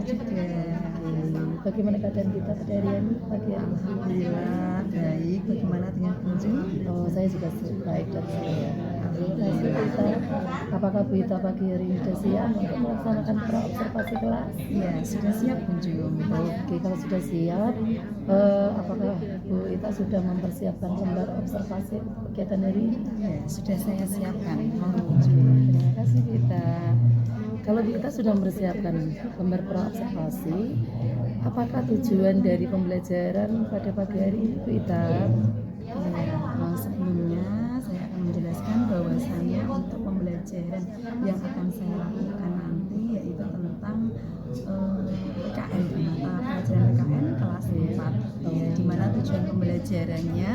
juga. Bagaimana keadaan kita pada hari ini? Pagi hari ini? Alhamdulillah baik. Bagaimana dengan Bunju? Oh, saya juga baik dan sehat. Terima kasih kita. Apakah Bu Ita pagi hari ini sudah siap untuk melaksanakan observasi kelas? Ya, sudah siap Bunju. Oke, kalau sudah siap, apakah Bu Ita sudah mempersiapkan lembar observasi untuk kegiatan hari ini? Ya, sudah saya siapkan. Monggo Bunju. Terima kasih Bu Ita. Kalau Bu Ita sudah mempersiapkan lembar praobservasi, apakah tujuan dari pembelajaran pada pagi hari ini Bu Ita? Sebelumnya saya akan menjelaskan bahwasannya untuk pembelajaran yang akan saya lakukan nanti yaitu tentang PKN, mata pelajaran PKN kelas 4, di mana tujuan pembelajarannya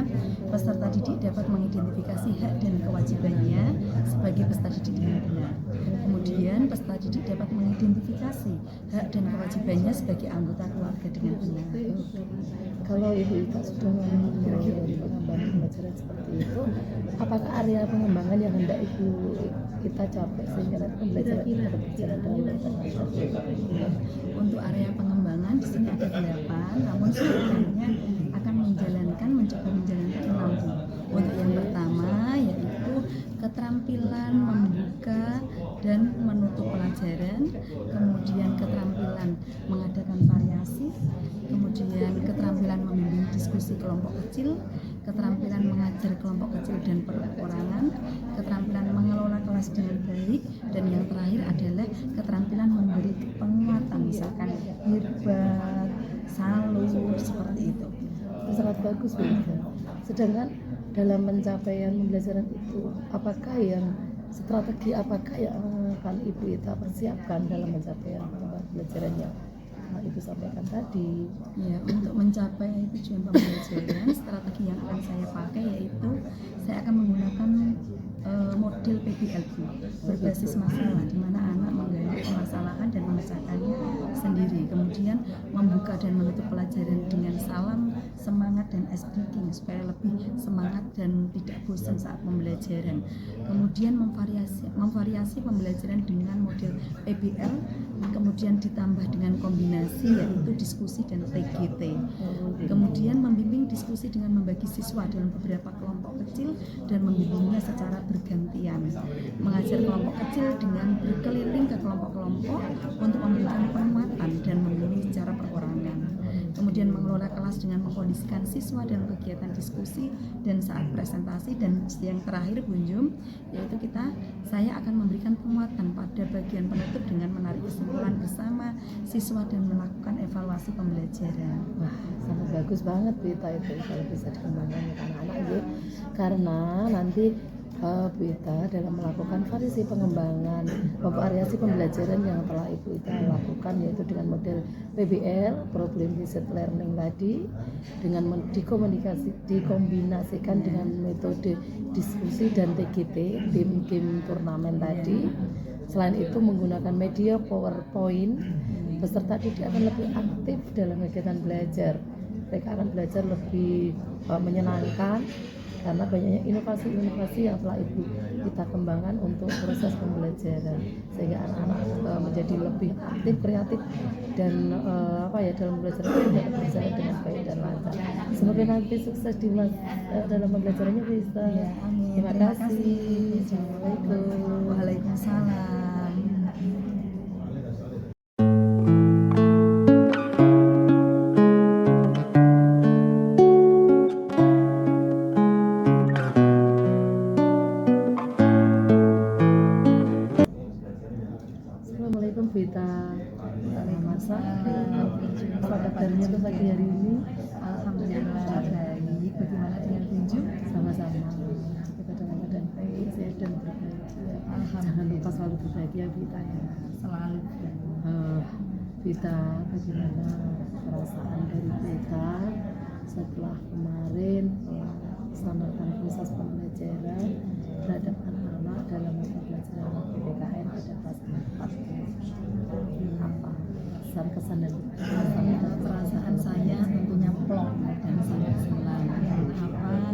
peserta didik dapat mengidentifikasi hak dan kewajibannya sebagai peserta didik dengan benar. Kemudian peserta didik dapat mengidentifikasi hak dan kewajibannya sebagai anggota keluarga dengan benar. Kalau Ibu Ita sudah memiliki pengembangan pembelajaran seperti itu, apakah area pengembangan yang hendak Ibu Ita capai sehingga nanti pembelajaran itu dapat berjalan dengan baik? Untuk area pengembangan di sini ada 8, namun sebenarnya akan mencoba menjalankan 6. Untuk yang pertama yaitu keterampilan membuka dan menutup pelajaran, kemudian keterampilan mengadakan variasi, kemudian keterampilan membimbing diskusi kelompok kecil, keterampilan mengajar kelompok kecil dan perorangan, keterampilan mengelola kelas dengan baik, dan yang terakhir adalah keterampilan memberi penguatan, misalkan hirbat, salur, seperti itu. Itu sangat bagus Bu Ita. Sedangkan dalam pencapaian pembelajaran itu, apakah yang akan Ibu Ita persiapkan dalam pencapaian pembelajaran yang Ibu sampaikan tadi? Ya, untuk mencapai tujuan pembelajaran, strategi yang akan saya pakai yaitu saya akan menggunakan model PBLQ berbasis masalah, di mana anak menggali permasalahan dan memecahkannya sendiri. Kemudian membuka dan menutup pelajaran dengan salam, semangat, dan ice breaking supaya lebih semangat dan tidak bosan saat pembelajaran. Kemudian memvariasi pembelajaran dengan model PBL, kemudian ditambah dengan kombinasi yaitu diskusi dan TGT. Kemudian membimbing diskusi dengan membagi siswa dalam beberapa kelompok kecil dan membimbingnya secara bergantian. Mengajar kelompok kecil dengan berkeliling ke kelompok-kelompok untuk memberikan penguatan dan memilih secara perorangan. Kemudian mengelola kelas dengan mengkondisikan siswa dalam kegiatan diskusi dan saat presentasi. Dan yang terakhir Bunjum, yaitu saya akan memberikan penguatan pada bagian penutup dengan menarik kesimpulan bersama siswa dan melakukan evaluasi pembelajaran. Wah, sangat bagus banget Bu Ita itu kalau bisa dikembangkan ke anak-anak ya. Karena nanti Bu Ita dalam melakukan variasi pengembangan variasi pembelajaran yang telah Ibu Ita lakukan, yaitu dengan model PBL problem based learning tadi, dengan dikombinasikan dengan metode diskusi dan TGT tim game turnamen tadi. Selain itu menggunakan media PowerPoint, peserta didik akan lebih aktif dalam kegiatan belajar. Mereka akan belajar lebih menyenangkan karena banyaknya inovasi-inovasi yang telah Ibu kita kembangkan untuk proses pembelajaran, sehingga anak-anak menjadi lebih aktif, kreatif, dan dalam belajar itu dapat berjalan dengan baik dan lancar. Semoga nanti sukses dalam pembelajarannya Bu Ita. Ya, amin. Terima kasih. Assalamualaikum. Waalaikumsalam. Assalamualaikum Bu Ita. Apa kabarnya untuk pagi hari ini? Alhamdulillah baik. Bagaimana dengan Bunju? Sama-sama. Kita dalam keadaan baik, sehat dan berbahagia. Jangan lupa selalu berbahagia Bu Ita ya. Selalu. Bu Ita, bagaimana perasaan dari Bu Ita setelah kemarin melaksanakan proses pembelajaran terhadap anak-anak dalam mata pelajaran PPKN pada kelas 4? Apa kesan dan Perasaan saya tentunya plong dan sangat senang. Kenapa? Karena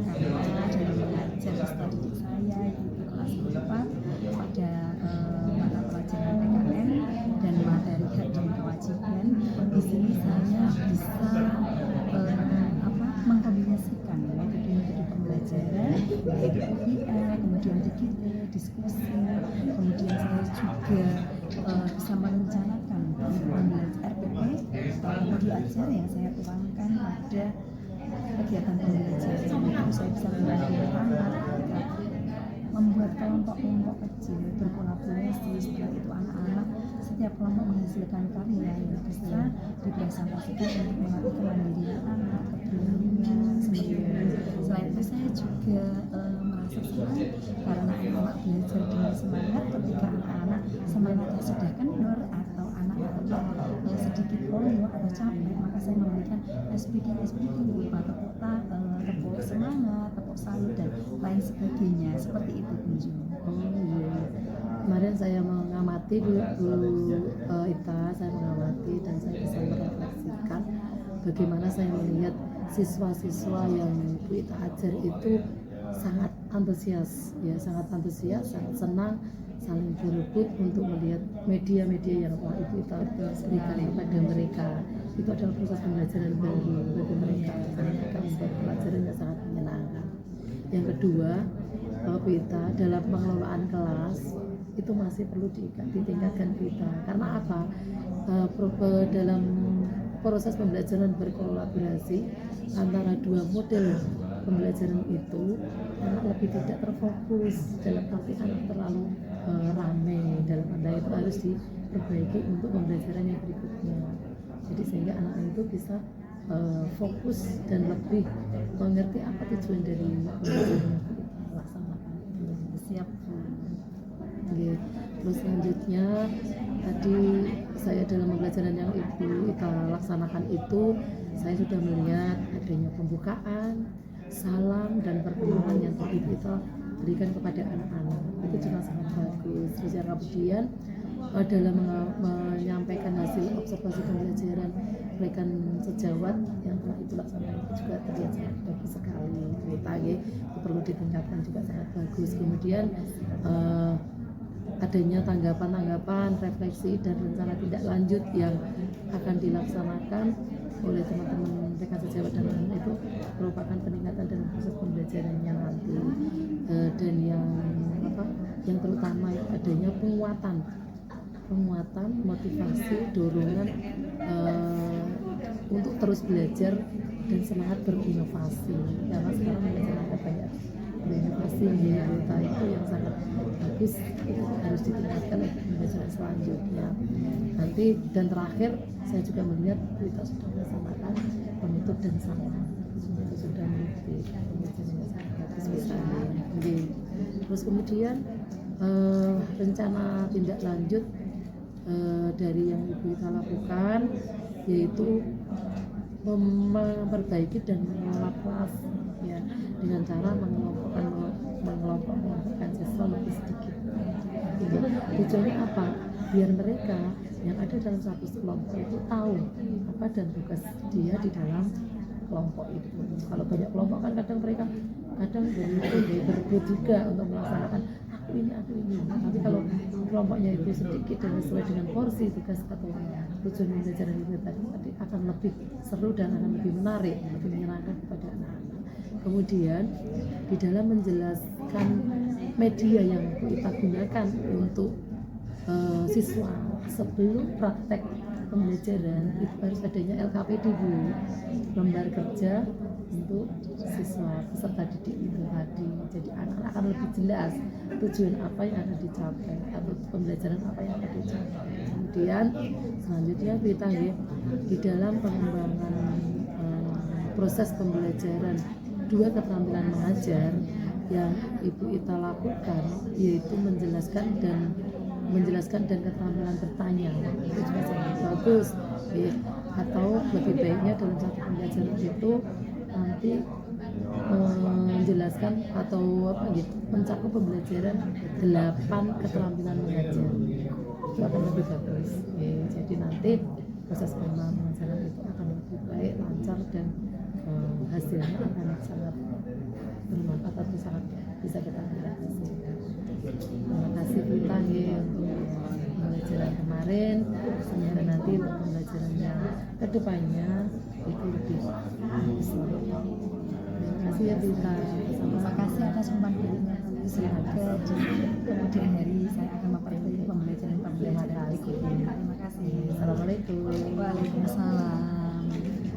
dalam mengajar peserta didik saya di kelas 4 pada mata pelajaran PKN dan materi hak dan kewajiban diskusi, kemudian saya juga bisa merencanakan pembelajaran RPP modul ajar yang saya tuangkan pada kegiatan pembelajaran. Itu saya bisa membantu anak membuat kelompok-kelompok kecil berkolaborasi. Setelah itu anak-anak setiap kelompok menghasilkan karya yang bisa dipresentasikan untuk melatih kemandirian anak, keberanian sendiri. Selain itu saya juga merasa senang karena anak-anak belajar dengan semangat. Ketika anak-anak semangatnya sudah kendor atau anak-anak sedikit loyo atau capek, maka saya memberikan speaking berupa tepuk semangat, tepuk salut dan lain sebagainya. Seperti itu Kunjung. Oh iya. Kemarin saya mengamati Bu Ita, saya mengamati dan saya bisa merefleksikan bagaimana saya melihat siswa-siswa yang Bu Ita ajar itu sangat antusias, ya sangat antusias, sangat senang, saling berebut untuk melihat media-media yang telah Ibu Ita berikan kepada mereka. Itu adalah proses pembelajaran baru bagi mereka, karena mereka membuat pelajaran yang sangat menyenangkan. Yang kedua, Bu Ita dalam pengelolaan kelas itu masih perlu ditingkatkan Bu Ita. Karena apa? Dalam proses pembelajaran berkolaborasi antara dua model pembelajaran itu, anak lebih tidak terfokus, dalam arti anak terlalu ramai, dalam arti itu harus diperbaiki untuk pembelajaran yang berikutnya. Jadi sehingga anak itu bisa fokus dan lebih mengerti apa tujuan dari pembelajaran yang kita laksanakan. Siap. Oke. Terus selanjutnya tadi saya dalam pembelajaran yang Ibu Ita laksanakan itu, saya sudah melihat adanya pembukaan, salam dan perkenalan yang Ibu Ita berikan kepada anak-anak. Itu juga sangat bagus. Terus yang kemudian dalam menyampaikan hasil observasi pembelajaran berikan sejawat yang telah Ibu laksanakan itu juga terlihat sangat bagus sekali. Kita itu perlu ditingkatkan juga sangat bagus. Kemudian adanya tanggapan-tanggapan, refleksi dan rencana tindak lanjut yang akan dilaksanakan oleh teman-teman rekan sejawat dan lain itu merupakan peningkatan dalam proses pembelajarannya nanti. Dan yang terutama itu adanya penguatan, motivasi, dorongan untuk terus belajar dan semangat berinovasi. Karena sekarang belajar banyak berinovasi ya, itu yang sangat bagus, itu harus ditingkatkan untuk pembelajaran selanjutnya nanti. Dan terakhir saya juga melihat kita sudah melaksanakan penutup dan salam, itu sudah mengikuti pembelajaran yang sangat bagus misalnya. Terus kemudian rencana tindak lanjut dari yang Ibu Ita lakukan yaitu memperbaiki dan mengelola kelas ya, dengan cara mengelompokkan siswa lebih sedikit. Tujuannya apa? Biar mereka yang ada dalam satu kelompok itu tahu apa dan tugas dia di dalam kelompok itu. Kalau banyak kelompok kan kadang mereka berebut juga untuk melaksanakan aku ini. Tapi kalau kelompoknya itu sedikit dan sesuai dengan porsi tugas atau tujuan pembelajaran itu tadi akan lebih seru dan akan lebih menarik, lebih menyenangkan kepada anak-anak. Kemudian di dalam menjelaskan media yang kita gunakan untuk siswa sebelum praktek pembelajaran itu harus adanya LKPD Bu, lembar kerja untuk siswa peserta didik itu tadi. Jadi anak-anak akan lebih jelas tujuan apa yang akan dicapai atau pembelajaran apa yang akan dicapai. Kemudian selanjutnya kita di dalam pengembangan proses pembelajaran dua keterampilan mengajar yang Ibu Ita lakukan yaitu menjelaskan dan keterampilan bertanya. Itu juga sangat bagus ya. Atau lebih baiknya dalam satu pembelajaran itu nanti menjelaskan atau mencakup pembelajaran 8 keterampilan mengajar. Itu akan lebih bagus ya. Jadi nanti proses pembelajaran itu akan lebih baik, lancar dan hasilnya akan sangat bermanfaat atau sangat bisa kita lihat. Terima kasih kita untuk pembelajaran kemarin. Semoga nanti untuk pembelajarannya kedepannya itu lebih bagus. Terima kasih ya Bita. Terima kasih atas umpan belinya. semoga di kemudian hari saya akan memperbaiki pembelajaran berikutnya. Terima kasih. Assalamualaikum. Waalaikumsalam.